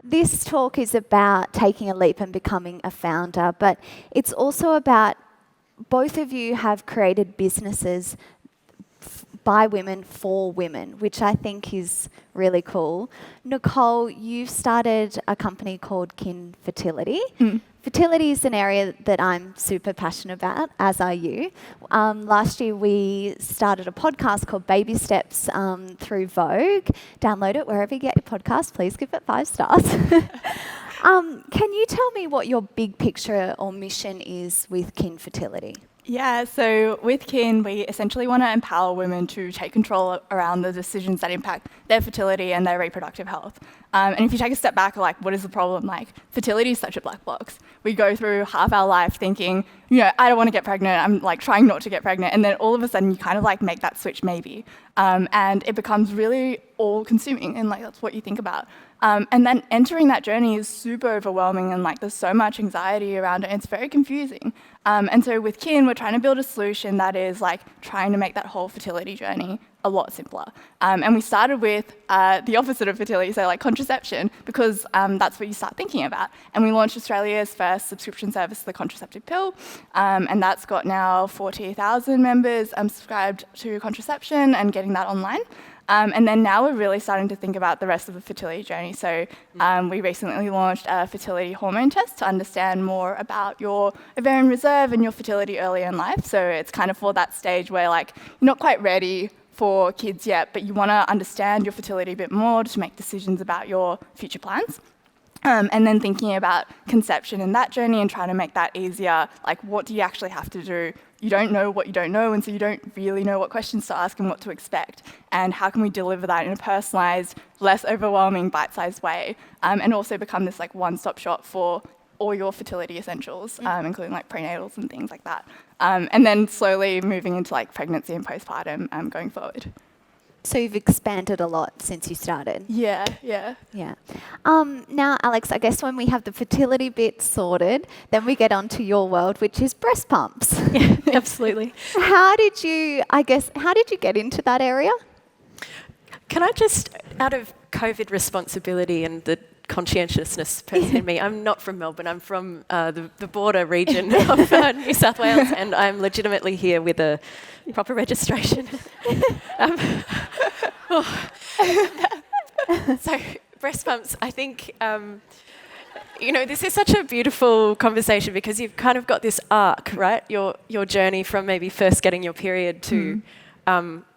This talk is about taking a leap and becoming a founder, but it's also about both of you have created businesses by women for women, which I think is really cool. Nicole, you've started a company called Kin Fertility. Fertility is an area that I'm super passionate about, as are you. Last year we started a podcast called Baby Steps through Vogue. Download it wherever you get your podcast. Please give it 5 stars. Can you tell me what your big picture or mission is with Kin Fertility? Yeah, so with Kin, we essentially want to empower women to take control around the decisions that impact their fertility and their reproductive health. And if you take a step back, like, what is the problem? Like, fertility is such a black box. We go through half our life thinking, I don't want to get pregnant. I'm like trying not to get pregnant. And then all of a sudden you kind of like make that switch maybe. And it becomes really all-consuming, and like that's what you think about. And then entering that journey is super overwhelming, and like there's so much anxiety around it. It's very confusing. And so with Kin, we're trying to build a solution that is like trying to make that whole fertility journey a lot simpler. And we started with the opposite of fertility, so like contraception, because that's what you start thinking about. And we launched Australia's first subscription service, the contraceptive pill, and that's got now 40,000 members subscribed to contraception and getting that online. And then now we're really starting to think about the rest of the fertility journey. So we recently launched a fertility hormone test to understand more about your ovarian reserve and your fertility earlier in life. So it's kind of for that stage where like you're not quite ready for kids yet, but you want to understand your fertility a bit more to make decisions about your future plans. And then thinking about conception in that journey and trying to make that easier. Like, what do you actually have to do? You don't know what you don't know, and so you don't really know what questions to ask and what to expect. And how can we deliver that in a personalised, less overwhelming, bite-sized way, and also become this like one-stop shop for all your fertility essentials, including like prenatals and things like that. And then slowly moving into like pregnancy and postpartum going forward. So you've expanded a lot since you started. Yeah. Now, Alex, I guess when we have the fertility bit sorted, then we get onto your world, which is breast pumps. Yeah, absolutely. How did you get into that area? Can I just, out of COVID responsibility and the conscientiousness person in me, I'm not from Melbourne, I'm from the border region of New South Wales, and I'm legitimately here with a proper registration. So breast pumps, I think, this is such a beautiful conversation because you've kind of got this arc, right? Your journey from maybe first getting your period to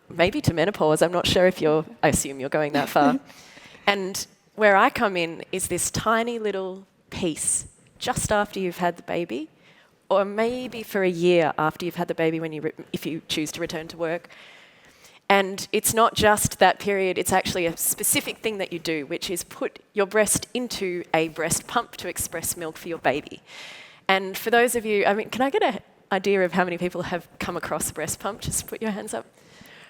maybe to menopause. I'm not sure if I assume you're going that far. And where I come in is this tiny little piece just after you've had the baby, or maybe for a year after you've had the baby if you choose to return to work. And it's not just that period, it's actually a specific thing that you do, which is put your breast into a breast pump to express milk for your baby. And for those of you, can I get an idea of how many people have come across a breast pump? Just put your hands up.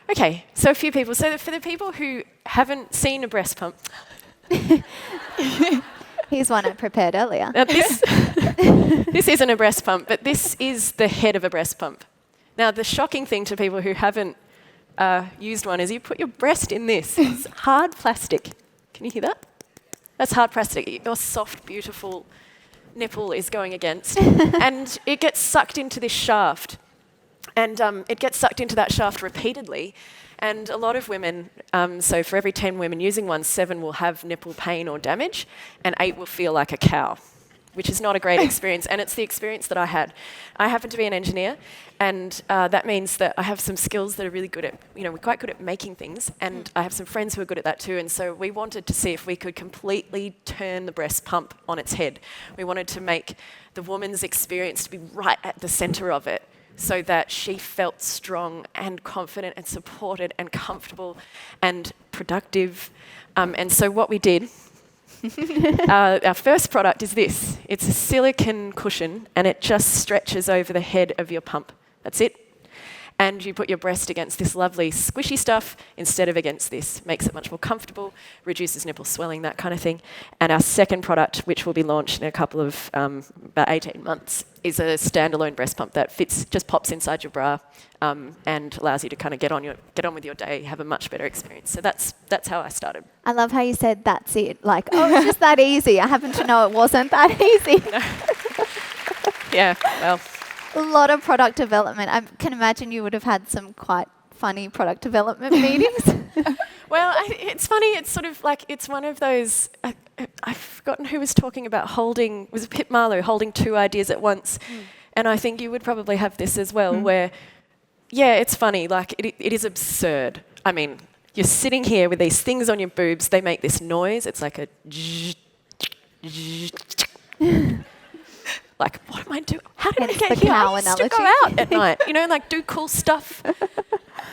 Okay, so a few people. So for the people who haven't seen a breast pump, Here's one I prepared earlier. This isn't a breast pump, but this is the head of a breast pump. Now, the shocking thing to people who haven't used one is you put your breast in this. It's hard plastic. Can you hear that? That's hard plastic. Your soft, beautiful nipple is going against. And it gets sucked into this shaft. And it gets sucked into that shaft repeatedly. And a lot of women, so for every 10 women using one, 7 will have nipple pain or damage, and 8 will feel like a cow, which is not a great experience. And it's the experience that I had. I happen to be an engineer, and that means that I have some skills that are really good at, we're quite good at making things, and I have some friends who are good at that too. And so we wanted to see if we could completely turn the breast pump on its head. We wanted to make the woman's experience to be right at the centre of it, so that she felt strong and confident and supported and comfortable and productive. And so what we did, our first product is this. It's a silicone cushion, and it just stretches over the head of your pump. That's it. and you put your breast against this lovely squishy stuff instead of against this. Makes it much more comfortable, reduces nipple swelling, that kind of thing. And our second product, which will be launched in a couple of, about 18 months, is a standalone breast pump that fits, just pops inside your bra, and allows you to kind of get on with your day, have a much better experience. So that's how I started. I love how you said that's it. Like, oh, it's just that easy. I happen to know it wasn't that easy. Yeah, well. A lot of product development. I can imagine you would have had some quite funny product development meetings. Well, it's funny. It's sort of like, it's one of those, I've forgotten who was talking about was it Pip Marlowe, holding two ideas at once. And I think you would probably have this as well, where, yeah, it's funny. Like, it is absurd. I mean, you're sitting here with these things on your boobs. They make this noise. It's like a like, what am I doing? How did I get here? I used to go out at night, like do cool stuff.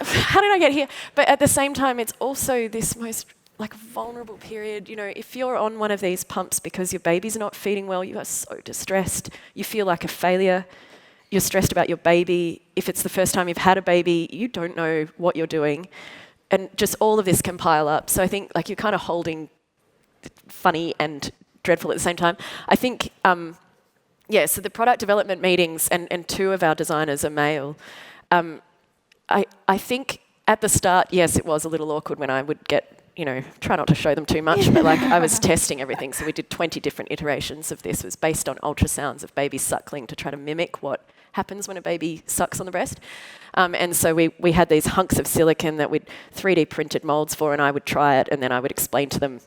How did I get here? But at the same time, it's also this most like vulnerable period. If you're on one of these pumps because your baby's not feeding well, you are so distressed. You feel like a failure. You're stressed about your baby. If it's the first time you've had a baby, you don't know what you're doing. And just all of this can pile up. So I think like you're kind of holding funny and dreadful at the same time. I think, so the product development meetings, and two of our designers are male. I think at the start, yes, it was a little awkward when I would get, try not to show them too much, but like I was testing everything. So we did 20 different iterations of this. It was based on ultrasounds of babies suckling to try to mimic what happens when a baby sucks on the breast. And so we had these hunks of silicone that we'd 3D printed molds for, and I would try it, and then I would explain to them,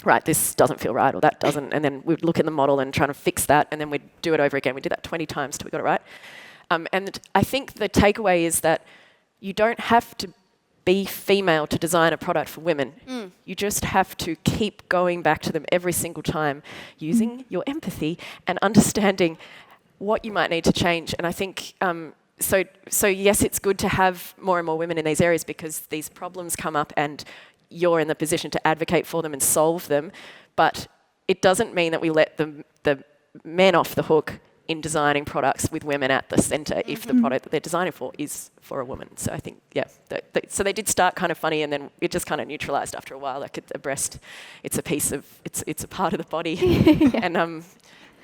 right, this doesn't feel right, or that doesn't, and then we'd look in the model and try to fix that, and then we'd do it over again. We did that 20 times till we got it right. And I think the takeaway is that you don't have to be female to design a product for women. You just have to keep going back to them every single time, using your empathy and understanding what you might need to change. And I think, so yes, it's good to have more and more women in these areas because these problems come up and you're in the position to advocate for them and solve them. But it doesn't mean that we let the men off the hook in designing products with women at the centre if the product that they're designing for is for a woman. So I think, so they did start kind of funny, and then it just kind of neutralised after a while. Like a breast, it's a part of the body. And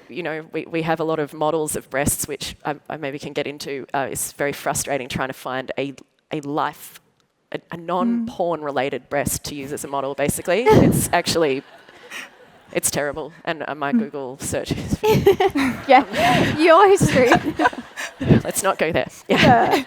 we have a lot of models of breasts, which I maybe can get into. It's very frustrating trying to find a non-porn related breast to use as a model, basically. It's actually... It's terrible, and my Google search is... Your history. Let's not go there. Yeah.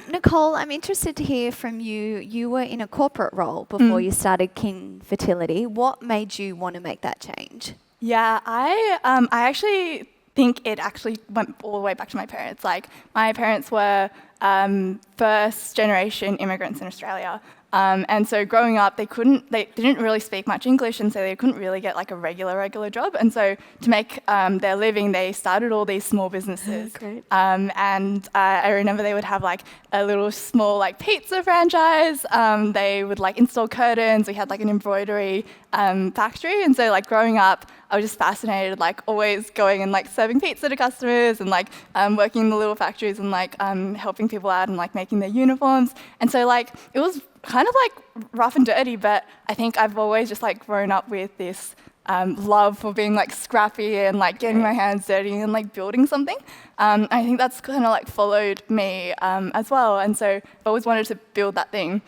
Nicole, I'm interested to hear from you. You were in a corporate role before you started Kin Fertility. What made you want to make that change? Yeah, I actually think it actually went all the way back to my parents. Like, my parents were first generation immigrants in Australia. And so growing up, they didn't really speak much English, and so they couldn't really get like a regular job. And so to make their living, they started all these small businesses. Great. And I remember they would have like a little small like pizza franchise. They would like install curtains. We had like an embroidery factory. And so like growing up, I was just fascinated, like always going and like serving pizza to customers and like working in the little factories and like helping people out and like making their uniforms. And so like it was kind of like rough and dirty, but I think I've always just like grown up with this love for being like scrappy and like getting my hands dirty and like building something. I think that's kind of like followed me as well. And so I've always wanted to build that thing.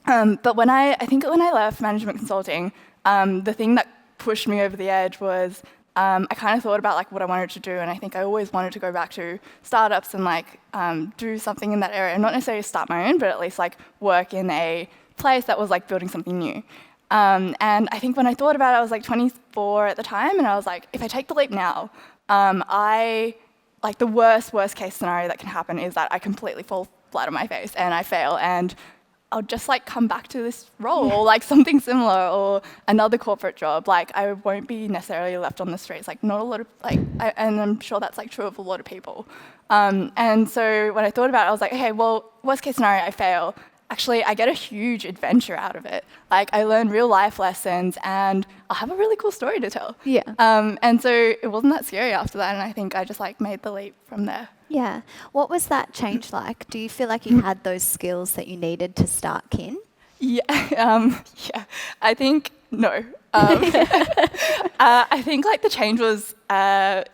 But when I left management consulting, the thing that pushed me over the edge was I kind of thought about like what I wanted to do, and I think I always wanted to go back to startups and like do something in that area. Not necessarily start my own, but at least like work in a place that was like building something new. And I think when I thought about it, I was like 24 at the time, and I was like, if I take the leap now, the worst case scenario that can happen is that I completely fall flat on my face and I fail, and I'll just like come back to this role or like something similar or another corporate job. Like I won't be necessarily left on the streets. Like not a lot of and I'm sure that's like true of a lot of people. And so when I thought about it, I was like, okay, well, worst case scenario, I fail. actually I get a huge adventure out of it. Like I learn real life lessons and I have a really cool story to tell. Yeah. And so it wasn't that scary after that, and I think I just like made the leap from there. Yeah. What was that change like? Do you feel like you had those skills that you needed to start Kin? Yeah, yeah. I think no. I think like the change was, I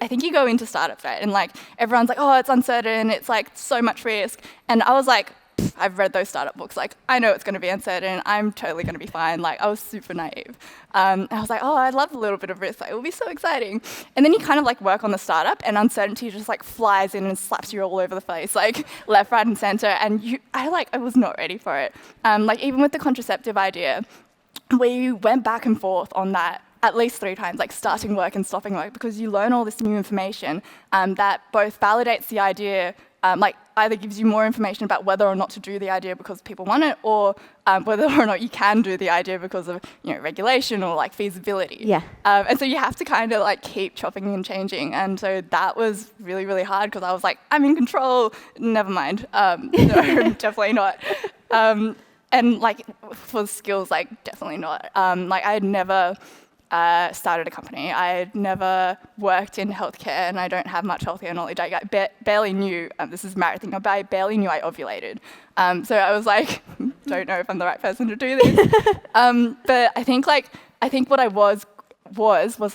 think you go into startups, right? And like everyone's like, oh, it's uncertain. It's like so much risk. And I was like, I've read those startup books. Like I know it's going to be uncertain. I'm totally going to be fine. Like I was super naive. I was like, oh, I love a little bit of risk. Like, it will be so exciting. And then you kind of like work on the startup and uncertainty just like flies in and slaps you all over the face, like left, right, and center. And I was not ready for it. Like even with the contraceptive idea, we went back and forth on that at least 3 times, like starting work and stopping work, because you learn all this new information that both validates the idea, like either gives you more information about whether or not to do the idea because people want it, or whether or not you can do the idea because of regulation or like feasibility. Yeah. And so you have to kind of like keep chopping and changing. And so that was really, really hard because I was like, I'm in control. Never mind. No, definitely not. And like for skills, like definitely not. Like I had never started a company. I had never worked in healthcare, and I don't have much healthcare knowledge. I barely knew, this is a married thing, but I barely knew I ovulated. So I was like, don't know if I'm the right person to do this. But I think what I was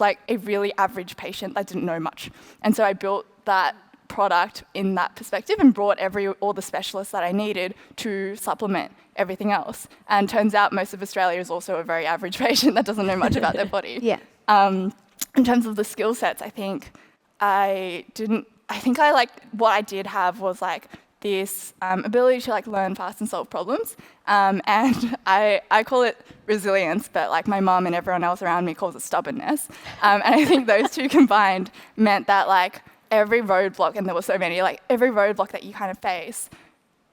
like a really average patient that didn't know much. And so I built that product in that perspective and brought all the specialists that I needed to supplement everything else. And turns out most of Australia is also a very average patient that doesn't know much about their body. Yeah. In terms of the skill sets, I think what I did have was like this ability to like learn fast and solve problems. And I call it resilience, but like my mum and everyone else around me calls it stubbornness. And I think those two combined meant that like every roadblock, and there were so many, like every roadblock that you kind of face,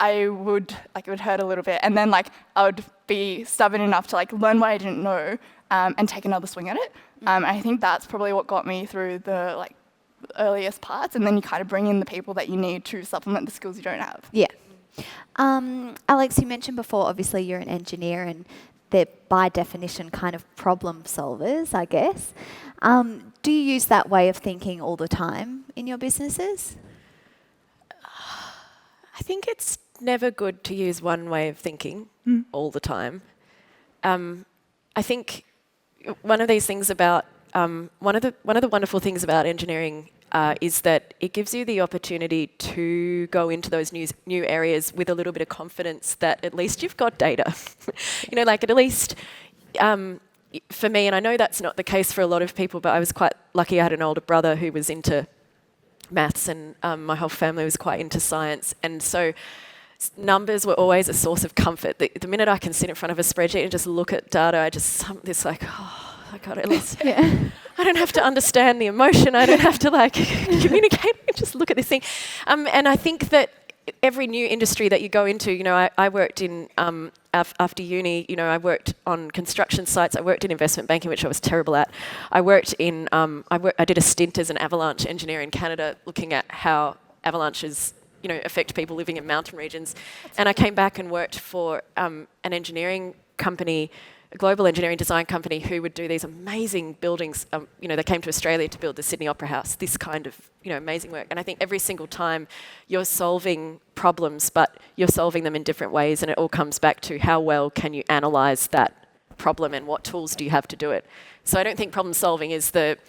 it would hurt a little bit. And then like I would be stubborn enough to like learn what I didn't know and take another swing at it. And I think that's probably what got me through the like earliest parts. And then you kind of bring in the people that you need to supplement the skills you don't have. Yeah. Alex, you mentioned before, obviously you're an engineer and they're by definition kind of problem solvers, I guess. Do you use that way of thinking all the time in your businesses? I think it's never good to use one way of thinking all the time. I think one of these things about one of the wonderful things about engineering is that it gives you the opportunity to go into those new areas with a little bit of confidence that at least you've got data. Like at least for me, and I know that's not the case for a lot of people, but I was quite lucky. I had an older brother who was into maths, and my whole family was quite into science, and so numbers were always a source of comfort. The minute I can sit in front of a spreadsheet and just look at data, it's like, oh, I got it. At least I don't have to understand the emotion. I don't have to like communicate. I just look at this thing. And I think that every new industry that you go into, I worked in, after uni, I worked on construction sites. I worked in investment banking, which I was terrible at. I worked in, I did a stint as an avalanche engineer in Canada, looking at how avalanches affect people living in mountain regions. And I came back and worked for an engineering company, a global engineering design company, who would do these amazing buildings. They came to Australia to build the Sydney Opera House, this kind of amazing work. And I think every single time you're solving problems, but you're solving them in different ways, and it all comes back to how well can you analyse that problem and what tools do you have to do it. So I don't think problem solving is the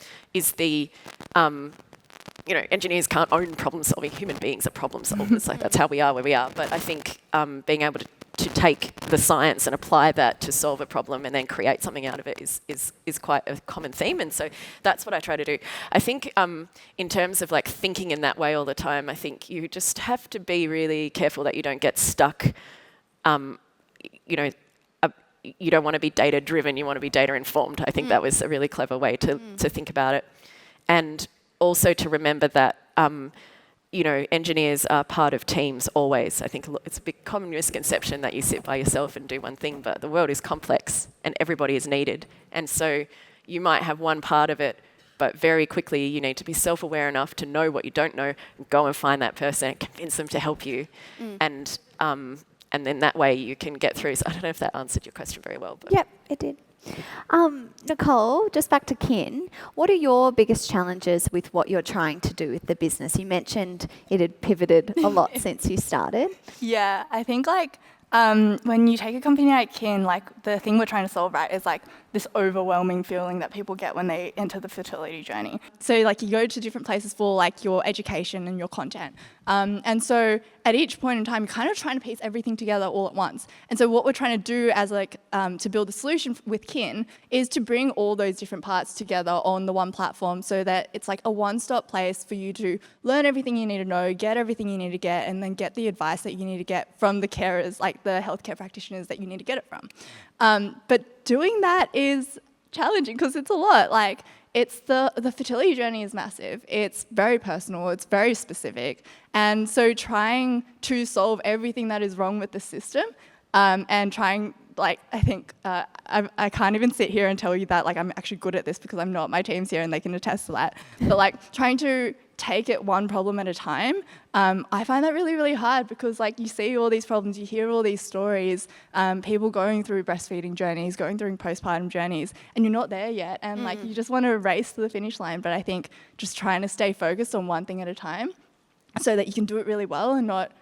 engineers can't own problem solving. Human beings are problem solvers. Like that's how we are where we are. But I think being able to take the science and apply that to solve a problem and then create something out of it is quite a common theme. And so that's what I try to do. I think in terms of like thinking in that way all the time, I think you just have to be really careful that you don't get stuck. You don't want to be data driven, you want to be data informed. I think that was a really clever way to think about it. And also to remember that engineers are part of teams always. I think it's a big common misconception that you sit by yourself and do one thing, but the world is complex and everybody is needed. And so you might have one part of it, but very quickly you need to be self-aware enough to know what you don't know, go and find that person and convince them to help you. And and then that way you can get through. So I don't know if that answered your question very well. But Yep, it did. Nicole, just back to Kin, what are your biggest challenges with what you're trying to do with the business? You mentioned it had pivoted a lot since you started. Yeah, I think like when you take a company like Kin, like the thing we're trying to solve, right, is like this overwhelming feeling that people get when they enter the fertility journey. So like you go to different places for like your education and your content. And so at each point in time, you're kind of trying to piece everything together all at once. And so what we're trying to do as like to build a solution with Kin is to bring all those different parts together on the one platform so that it's like a one-stop place for you to learn everything you need to know, get everything you need to get, and then get the advice that you need to get from the carers, like the healthcare practitioners that you need to get it from. But doing that is challenging because it's a lot. Like it's the fertility journey is massive. It's very personal. It's very specific. And so trying to solve everything that is wrong with the system and trying, like, I think I can't even sit here and tell you that, like, I'm actually good at this because I'm not. My team's here and they can attest to that. But, like, trying to take it one problem at a time, I find that really, really hard because, like, you see all these problems, you hear all these stories, people going through breastfeeding journeys, going through postpartum journeys, and you're not there yet. And, like, you just want to race to the finish line. But I think just trying to stay focused on one thing at a time so that you can do it really well and not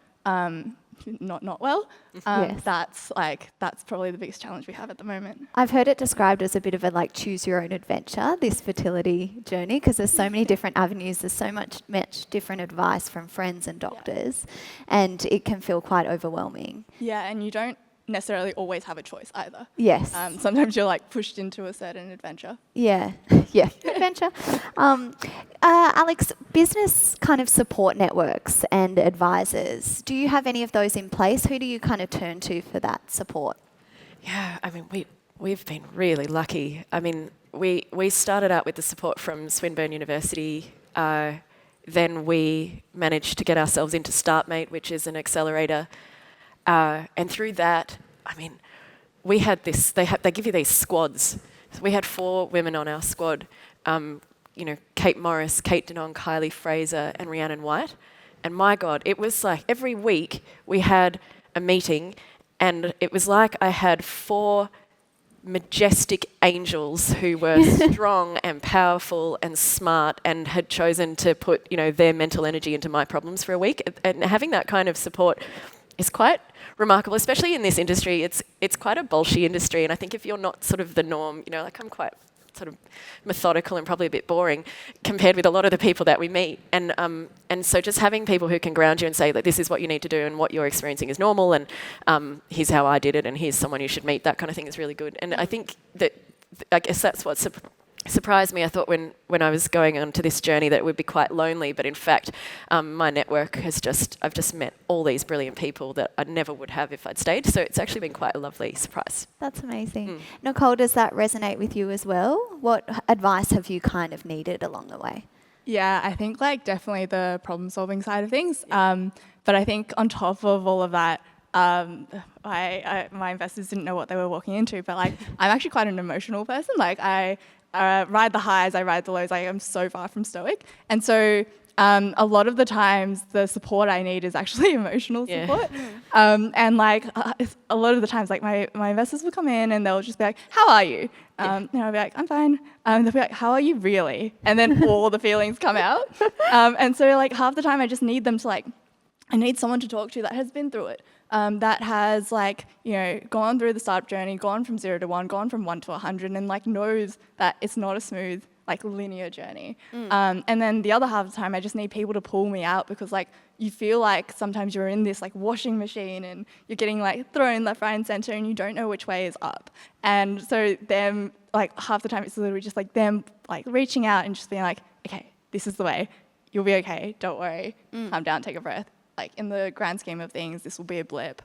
well. Yes. That's probably the biggest challenge we have at the moment. I've heard it described as a bit of a like choose your own adventure, this fertility journey, because there's so many different avenues, there's so much different advice from friends and doctors, and it can feel quite overwhelming. Yeah, and you don't necessarily always have a choice either. Yes. Sometimes you're like pushed into a certain adventure. Yeah, yeah, adventure. Alex, business kind of support networks and advisors, do you have any of those in place? Who do you kind of turn to for that support? yeah, I mean, we've been really lucky. I mean, we started out with the support from Swinburne University. Then we managed to get ourselves into StartMate, which is an accelerator. And through that, I mean, we had this, they give you these squads. So we had 4 women on our squad, Kate Morris, Kate Denong, Kylie Fraser, and Rhiannon White. And my God, it was like every week we had a meeting, and it was like I had 4 majestic angels who were strong and powerful and smart and had chosen to put, their mental energy into my problems for a week. And having that kind of support is quite remarkable, especially in this industry. It's quite a bolshy industry, and I think if you're not sort of the norm, I'm quite sort of methodical and probably a bit boring compared with a lot of the people that we meet. And so just having people who can ground you and say that this is what you need to do and what you're experiencing is normal, and here's how I did it, and here's someone you should meet, that kind of thing is really good. And I think that, I guess that's what surprised me. I thought when I was going on to this journey that it would be quite lonely, but in fact my network I've just met all these brilliant people that I never would have if I'd stayed, so it's actually been quite a lovely surprise. That's amazing. Nicole, does that resonate with you as well? What advice have you kind of needed along the way? Yeah, I think like definitely the problem solving side of things, but I think on top of all of that, my investors didn't know what they were walking into, but like I'm actually quite an emotional person. Like I ride the highs, I ride the lows. I am so far from stoic. And so a lot of the times the support I need is actually emotional support. And like a lot of the times, like my investors will come in and they'll just be like, how are you? And I'll be like, I'm fine. They'll be like, how are you really? And then all the feelings come out. And so like half the time I just need them to like, I need someone to talk to that has been through it. That has like, gone through the startup journey, gone from 0 to 1, gone from 1 to 100, and like knows that it's not a smooth, like linear journey. And then the other half of the time, I just need people to pull me out because like you feel like sometimes you're in this like washing machine and you're getting like thrown left, right, and center, and you don't know which way is up. And so them like half the time it's literally just like them like reaching out and just being like, okay, this is the way. You'll be okay. Don't worry. Calm down. Take a breath. Like in the grand scheme of things, this will be a blip.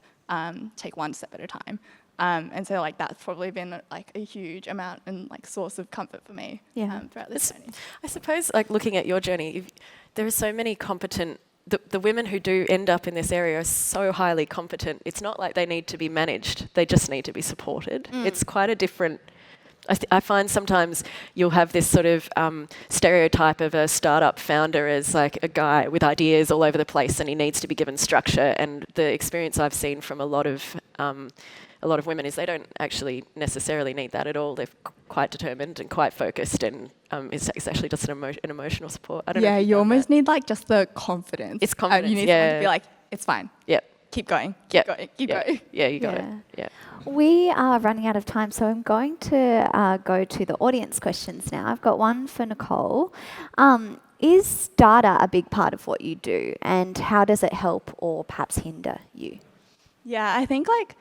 Take one step at a time. And so like that's probably been like a huge amount and like source of comfort for me throughout this journey. I suppose like looking at your journey, there are so many competent, the women who do end up in this area are so highly competent. It's not like they need to be managed. They just need to be supported. It's quite a different I find sometimes you'll have this sort of stereotype of a startup founder as like a guy with ideas all over the place, and he needs to be given structure. And the experience I've seen from a lot of women is they don't actually necessarily need that at all. They're quite determined and quite focused, and it's actually just an emotional support. I don't know. Yeah, you almost need like just the confidence. It's confidence. You need someone to be like, it's fine. Yep. Keep going. Yep. Keep going. Yeah, you got it. Yeah. We are running out of time, so I'm going to go to the audience questions now. I've got one for Nicole. Is data a big part of what you do, and how does it help or perhaps hinder you? Yeah, I think like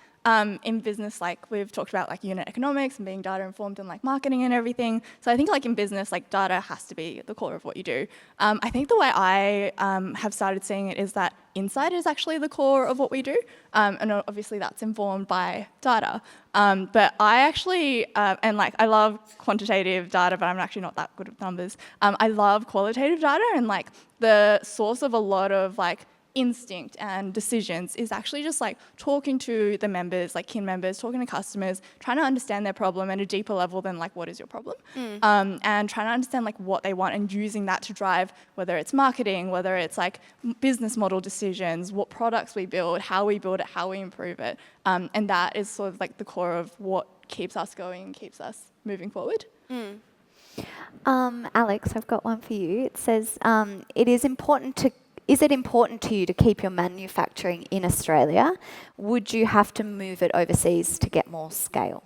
in business, like we've talked about like unit economics and being data informed and like marketing and everything. So I think like in business, like data has to be the core of what you do. I think the way I have started seeing it is that insight is actually the core of what we do. And obviously that's informed by data. But I actually, and like I love quantitative data, but I'm actually not that good with numbers. I love qualitative data, and like the source of a lot of like instinct and decisions is actually just like talking to the members, like kin members, talking to customers, trying to understand their problem at a deeper level than like what is your problem, and trying to understand like what they want and using that to drive whether it's marketing, whether it's like business model decisions, what products we build, how we build it, how we improve it, and that is sort of like the core of what keeps us going and keeps us moving forward. Alex, I've got one for you. It says, is it important to you to keep your manufacturing in Australia? Would you have to move it overseas to get more scale?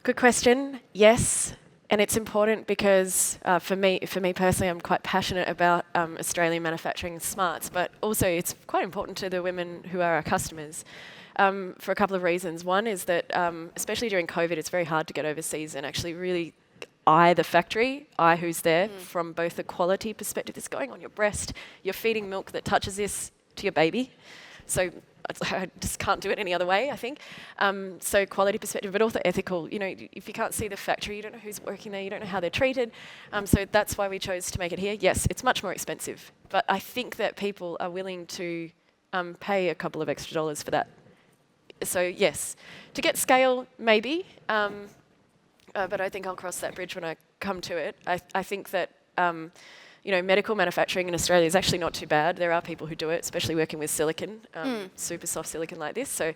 Good question. Yes, and it's important because for me personally, I'm quite passionate about Australian manufacturing smarts, but also it's quite important to the women who are our customers for a couple of reasons. One is that especially during COVID, it's very hard to get overseas and actually really eye the factory, eye who's there from both the quality perspective. It's going on your breast. You're feeding milk that touches this to your baby. So I just can't do it any other way, I think. So quality perspective, but also ethical. You know, if you can't see the factory, you don't know who's working there, you don't know how they're treated. So that's why we chose to make it here. Yes, it's much more expensive, but I think that people are willing to pay a couple of extra dollars for that. So yes, to get scale, maybe. But I think I'll cross that bridge when I come to it. I think that medical manufacturing in Australia is actually not too bad. There are people who do it, especially working with silicon, super soft silicon like this. So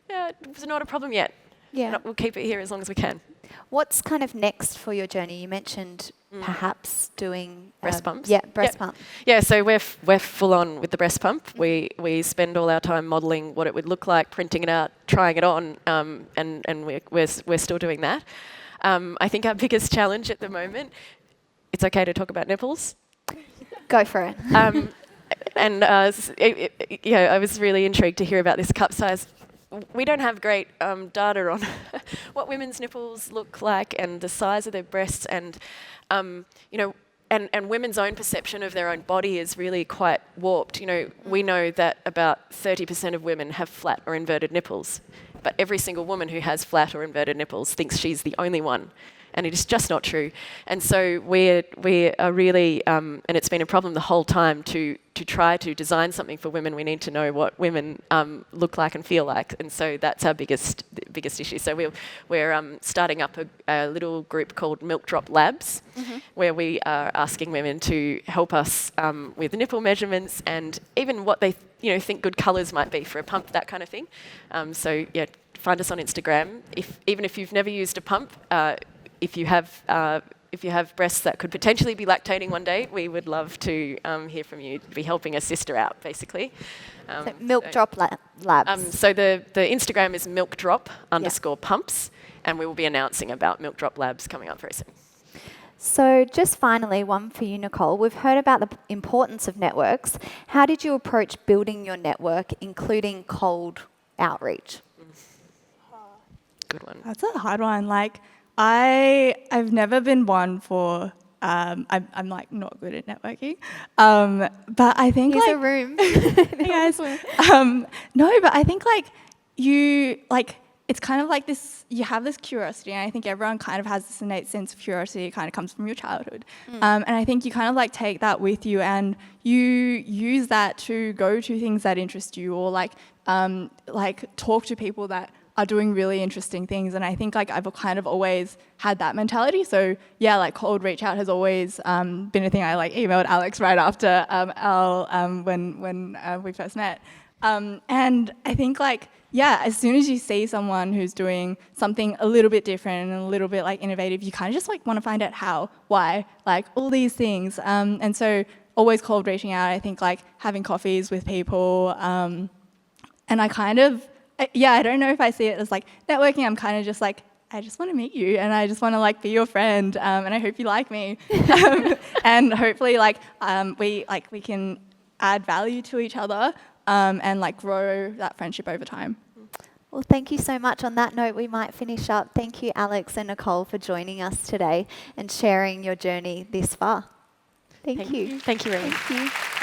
yeah, it's not a problem yet. Yeah, we'll keep it here as long as we can. What's kind of next for your journey? You mentioned perhaps doing breast pumps. Yeah, breast pump. Yeah, so we're full on with the breast pump. We spend all our time modelling what it would look like, printing it out, trying it on, and we're still doing that. I think our biggest challenge at the moment, it's okay to talk about nipples. Go for it. I was really intrigued to hear about this cup size. We don't have great data on what women's nipples look like and the size of their breasts, and and women's own perception of their own body is really quite warped. You know, we know that about 30% of women have flat or inverted nipples. But every single woman who has flat or inverted nipples thinks she's the only one. And it is just not true. And so we are really, and it's been a problem the whole time, to try to design something for women. We need to know what women look like and feel like. And so that's our biggest issue. So we're starting up a little group called MilkDrop Labs, where we are asking women to help us with nipple measurements and even what they think good colours might be for a pump, that kind of thing. So yeah, find us on Instagram. Even if you've never used a pump, if you have breasts that could potentially be lactating one day, we would love to hear from you, be helping a sister out, basically. So MilkDrop Labs. So the Instagram is MilkDrop_pumps, and we will be announcing about MilkDrop Labs coming up very soon. So just finally, one for you, Nicole. We've heard about the importance of networks. How did you approach building your network, including cold outreach? Good one. That's a hard one. Like, I've never been one for, I'm like not good at networking, but I think Here's like, a room. Hey guys. No, but I think it's kind of like this, you have this curiosity, and I think everyone kind of has this innate sense of curiosity. It kind of comes from your childhood. And I think you kind of like take that with you, and you use that to go to things that interest you, or like talk to people that are doing really interesting things. And I think like I've kind of always had that mentality. So yeah, like cold reach out has always been a thing. I like emailed Alex right after when we first met. And I think like, yeah, as soon as you see someone who's doing something a little bit different and a little bit like innovative, you kind of just like want to find out how, why, like all these things. And so always cold reaching out. I think like having coffees with people. And I kind of, I don't know if I see it as like networking. I'm kind of just like, I just want to meet you and I just want to like be your friend. And I hope you like me. And hopefully like we can add value to each other. And like grow that friendship over time. Well, thank you so much. On that note, we might finish up. Thank you, Alex and Nicole, for joining us today and sharing your journey this far. Thank you. Thank you, Remy. Thank you.